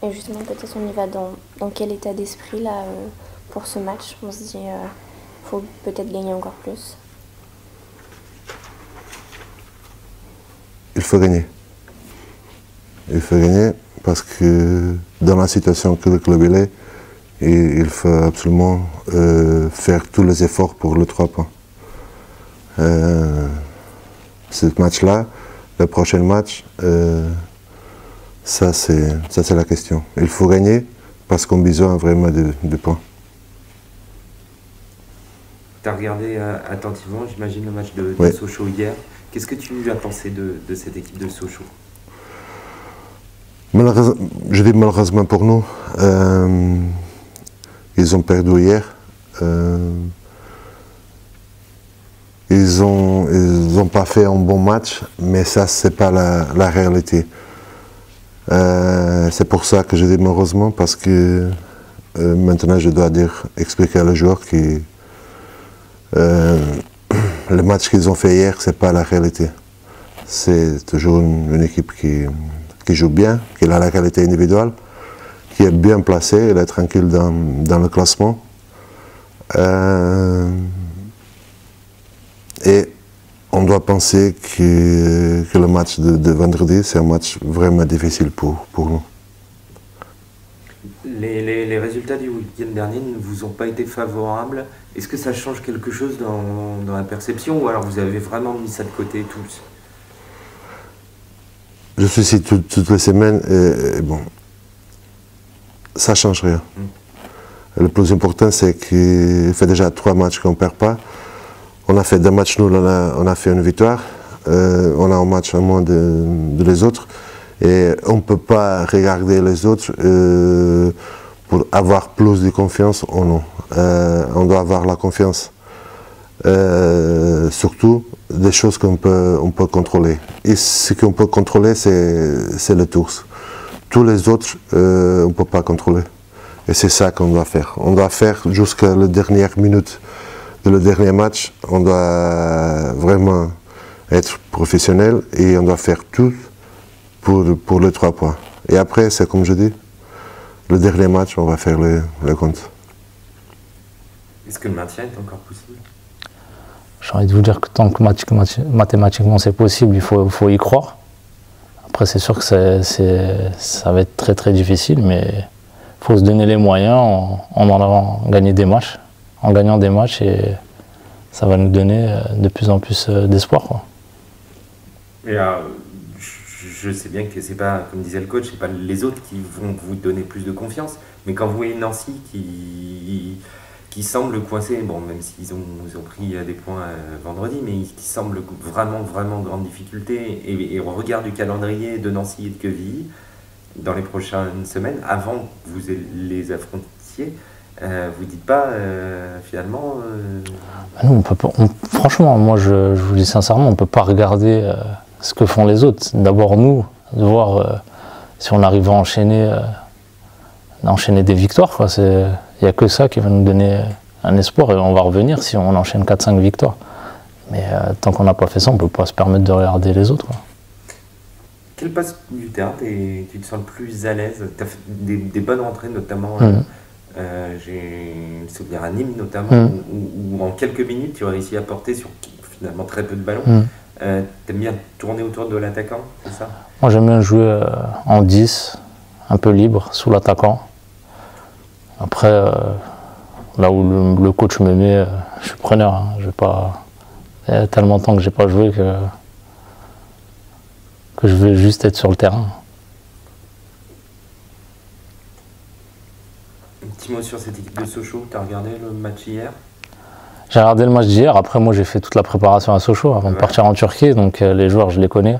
Et justement, peut-être on y va dans quel état d'esprit là pour ce match? On se dit, faut peut-être gagner encore plus. Il faut gagner. Il faut gagner parce que dans la situation que le club est, il faut absolument faire tous les efforts pour le 3 points. Ce match-là, le prochain match, ça c'est la question. Il faut gagner parce qu'on a besoin vraiment de points. Tu as regardé attentivement, j'imagine, le match de Sochaux hier. Qu'est-ce que tu as pensé de cette équipe de Sochaux? Je dis malheureusement pour nous, ils ont perdu hier. Ils ont pas fait un bon match, mais ça c'est pas la réalité. C'est pour ça que je dis malheureusement, parce que maintenant je dois expliquer à les joueurs que le match qu'ils ont fait hier, c'est pas la réalité. C'est toujours une équipe qui joue bien, qui a la qualité individuelle, qui est bien placée, elle est tranquille dans le classement. Et on doit penser que le match de vendredi, c'est un match vraiment difficile pour nous. Les résultats du week-end dernier ne vous ont pas été favorables. Est-ce que ça change quelque chose dans la perception, ou alors vous avez vraiment mis ça de côté tous? Je suis ici toutes les semaines et bon, ça ne change rien. Le plus important, c'est qu'il fait déjà 3 matchs qu'on ne perd pas. On a fait 2 matchs nuls, on a fait une victoire. On a un match en moins de les autres. Et on ne peut pas regarder les autres pour avoir plus de confiance en nous. On doit avoir la confiance, surtout des choses qu'on peut contrôler. Et ce qu'on peut contrôler, c'est les tours. Tous les autres, on ne peut pas contrôler. Et c'est ça qu'on doit faire. On doit faire jusqu'à la dernière minute de le dernier match. On doit vraiment être professionnel et on doit faire tout pour les 3 points. Et après, c'est comme je dis, le dernier match, on va faire le compte. Est-ce que le maintien est encore possible? J'ai envie de vous dire que tant que mathématiquement c'est possible, il faut y croire. Après, c'est sûr que ça va être très très difficile, mais il faut se donner les moyens en allant gagner des matchs, en gagnant des matchs, et ça va nous donner de plus en plus d'espoir, quoi. Et je sais bien que c'est pas, comme disait le coach, c'est pas les autres qui vont vous donner plus de confiance, mais quand vous voyez Nancy qui semble coincé, bon, même s'ils ont pris des points vendredi, mais qui semble vraiment grande difficulté, et au regard du calendrier de Nancy et de Quevilly, dans les prochaines semaines, avant que vous les affrontiez, vous dites pas finalement... Nous, franchement, moi je vous dis sincèrement, on ne peut pas regarder ce que font les autres. D'abord nous, de voir si on arrive à enchaîner des victoires. Il n'y a que ça qui va nous donner un espoir, et on va revenir si on enchaîne 4-5 victoires. Mais tant qu'on n'a pas fait ça, on ne peut pas se permettre de regarder les autres, quoi. Quel passe du terrain tu te sens le plus à l'aise? Tu as fait des bonnes rentrées, notamment. J'ai le souvenir à Nîmes, notamment, où en quelques minutes, tu as réussi à porter sur finalement très peu de ballons. T'aimes bien tourner autour de l'attaquant, c'est ça? Moi, j'aime bien jouer en 10, un peu libre, sous l'attaquant. Après, là où le coach me met, je suis preneur. Hein. Il y a tellement de temps que j'ai pas joué que je veux juste être sur le terrain. Un petit mot sur cette équipe de Sochaux. Tu as regardé le match hier? J'ai regardé le match d'hier. Après, moi, j'ai fait toute la préparation à Sochaux avant de partir en Turquie. Donc, les joueurs, je les connais.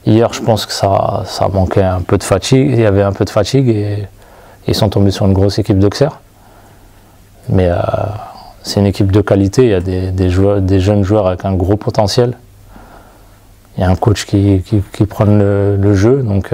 Hier, je pense que ça manquait un peu de fatigue. Il y avait un peu de fatigue et ils sont tombés sur une grosse équipe d'Auxerre. Mais c'est une équipe de qualité. Il y a des jeunes joueurs avec un gros potentiel. Il y a un coach qui prend le jeu. Donc,